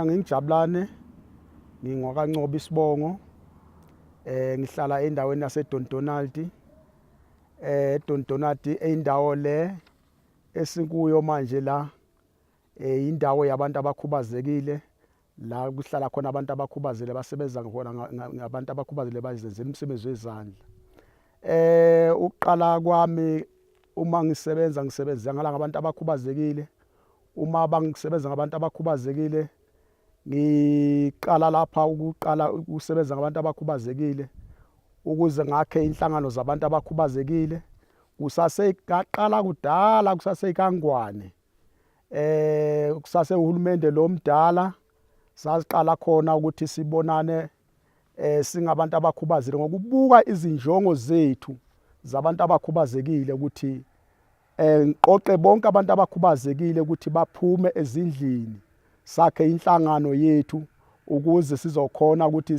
Mina ngingijabulane ngingwakaNcobo Isibongo ngihlala endaweni yaseDontonaldi eDontonaldi eyindawo le esikuyo manje la indawo yabantu abakhubazekile la kuhlala khona abantu abakhubazekile basebenza khona ngabantu abakhubazekile bazenzela imisebenzi wezandla. Uqala kwami uma ngisebenza ngala ngabantu abakhubazekile. Uma bangisebenza ngabantu abakhubazekile ngiqala lapha ukusebenza ngabantu abakhubazekile ukuze ngakhe inhlangano zabantu abakhubazekile ngaqala kudala kusaseyikangwane kusasehulumende lo mdala sasiqala khona ukuthi sibonane singabantu abakhubazekile ngokubuka izinjongo zethu zabantu abakhubazekile ukuthi ngiqoqe bonke abantu abakhubazekile ukuthi baphume ezindlini sakhe inhlangano yethu ukuze sizokhona ukuthi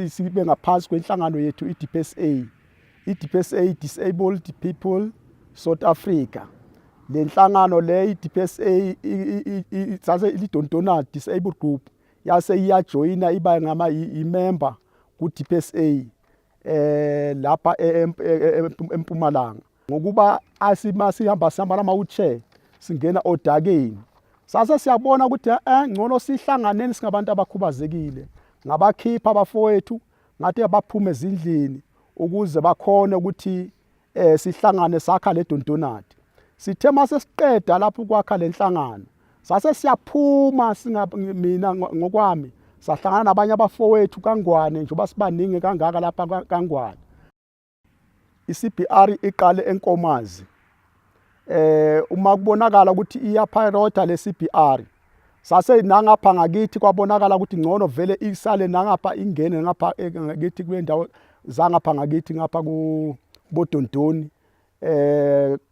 sibe ngaphansi kwenhlangano yethu iDPSA. iDPSA Disabled People South Africa. Le nhlangano le iDPSA sase iDontonaldi Disabled Group yase iyajoyina iba ngama imember kuDPSA lapha eMpumalanga. Ngokuba sihamba nama-wheelchair singena odakeni sase siyabona ukuthi ngcono sihlanganeni singabantu abakhubazekile ngabakhipha abafowethu ngathi abaphume ezindlini ukuze bakhone ukuthi sihlangane sakha le Dontonaldi. Sithe mase siqeda lapho kwakha lenhlangano sase siyaphuma mina ngokwami sahlangana nabanye abafowethu kangwane njengoba sibaningi kangaka lapha kangwane. iCPR iqale eNkomazi. Uma kubonakala ukuthi iyaphayrota le CPR sase nangapha ngakithi kwabonakala ukuthi ngcono vele isale nangapha ingene ngapha ngakithi kwendawo zangapha ngakithi ngapha kuBoDontoni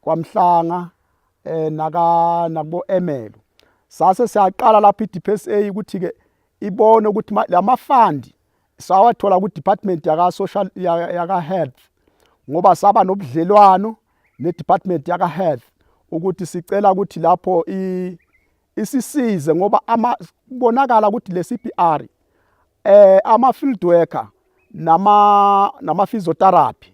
kwaMhlanga nabo Emelo. Sase siyaqala lapha iDPSA ukuthi ke ibone ukuthi lamafandi sawathola ku department yaka social yaka health ngoba saba nobudlelwano ne department yaka health ukuthi sicela ukuthi lapho isisize ngoba kubonakala ukuthi le CPR ama field worker nama physiotherapy.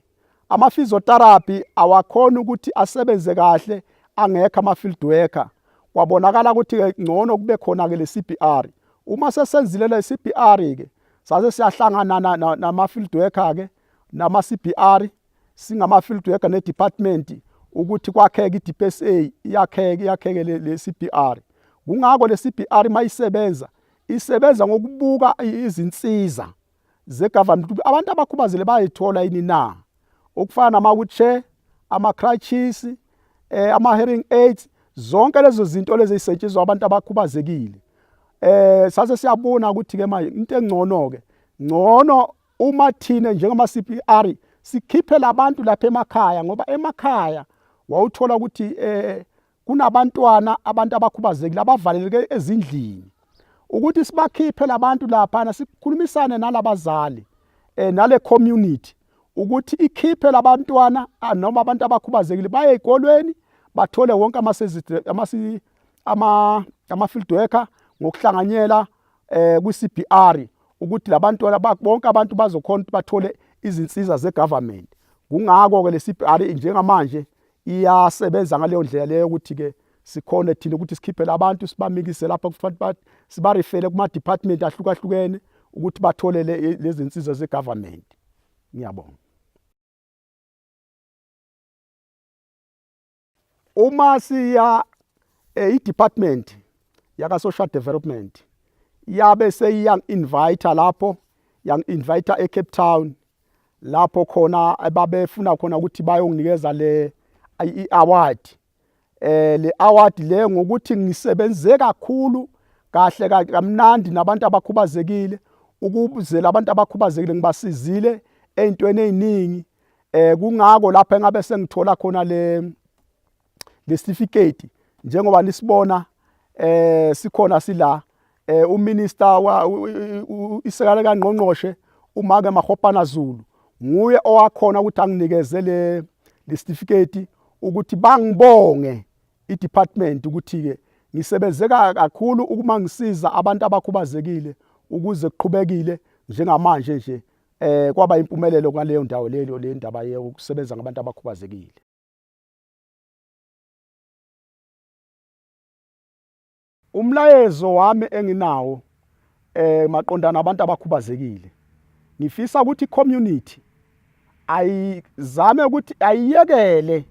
Ama physiotherapy awakhona ukuthi asebenze kahle angekho ama field worker. Kwabonakala ukuthi ngcono kube khona ke le CPR. Uma sesenzile le CPR ke sase siyahlangana nama field worker ke nama CPR singama field worker ne department ukuthi kwakheke iDPSA iyakheke le CPR. Kungako le CPR isebenza ngokubuka izinsiza zegovernment abantu abakhubazekile bayithola yini na, okufana nama-wheelchair, ama-crutches, ama-hearing aids, zonke lezo zinto lezi zisetshenziswa abantu abakhubazekile. Sase siyabona ukuthi ke manje into engcono ke ngcono uma thina njengama CPR sikhiphe labantu lapha emakhaya ngoba emakhaya wawuthola ukuthi kunabantwana abantu abakhubazekile abavaleleke ezindlini ukuthi sibakhiphe labantu lapha sikhulumisane nalabazali nale community ukuthi ikhiphe labantwana noma abantu abakhubazekile baye ezikolweni bathole wonke ama field worker ngokuhlanganyela ku-CPR ukuthi labantwana bonke abantu bazokhona ukuthi bathole izinsiza zegovernment. Kungako ke le CPR njengamanje iyasebenza ngaleyo ndlela leyo ukuthi ke sikhone thina ukuthi sikhiphe labantu sibamikise lapha kufanele sibarefele kuma department ahlukahlukene ukuthi bathole lezi zinsiza zegovernment. Ngiyabonga. Uma siya i-department yaka social development yabe seyang-invite lapho yang-invite eCape Town lapho khona ababefuna khona ukuthi bayonginikeza le i-award. Le award le ngokuthi ngisebenze kakhulu kahle kamnandi nabantu abakhubazekile ukuze labantu abakhubazekile ngibasizile ezintweni eziningi. Kungako lapha engabe sengithola khona le certificate njengoba nisibona sikhona sila uminister isekela kaNgqongqoshe uMake Magopane Zulu nguye owakhona ukuthi anginikeze le certificate ukuthi bangibonge idepartment ukuthi ke ngisebenze kakhulu ukuma ngisiza abantu abakhubazekile ukuze kuqhubekile njengamanje nje kwaba impumelelo kwaleyo ndawo leyo le ndaba yokusebenza ngabantu abakhubazekile. Umlayezo wami enginawo maqondana nabantu abakhubazekile, ngifisa ukuthi i-community ayizame ukuthi ayiyekele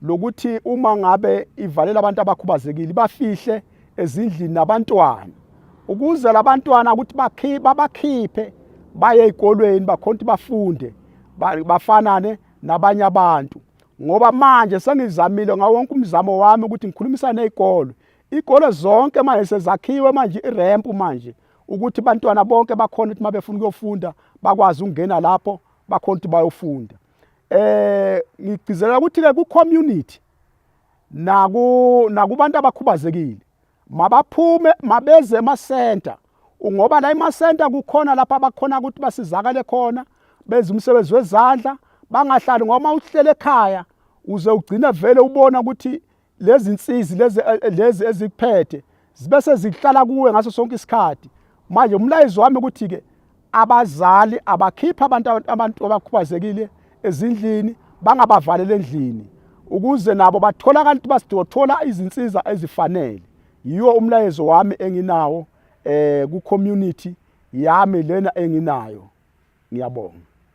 lokuthi uma ngabe ivalela abantu abakhubazekile bafihle ezindlini nabantwana, ukuze labantwana ukuthi babakhiphe baye ezikolweni bakhonti bafunde bafanane nabanye abantu. Ngoba manje sengizamile ngawo wonke umzamo wami ukuthi ngikhulumisane nezikole. Izikole zonke manje sezakhiwe manje irempu manje ukuthi bantwana bonke bakhona ukuthi mabefuna ukuyofunda bakwazi ukungena lapho bakhonti bayofunda. Ngigcizelela ukuthi ke ku community nakubantu abakhubazekile mabaphume mabeze ema center, ngoba la ema center kukhona lapha abakhona ukuthi basizakale khona benze umsebenzi wezandla, bangahlali ngoba uhlele ekhaya uze ugcina vele ubona ukuthi lezi insizi lezi ezikuphethe zibese zihlala kuwe ngaso sonke isikhathi. Manje umlayezo wami ukuthi ke abazali abakhipha abantu abakhubazekile ezindlini, bangabavalele endlini ukuze nabo batholakala ukuthi bazothola izinsiza ezifanele. Yiwo umlayezo wami enginawo ku community yami lena enginayo. Ngiyabonga.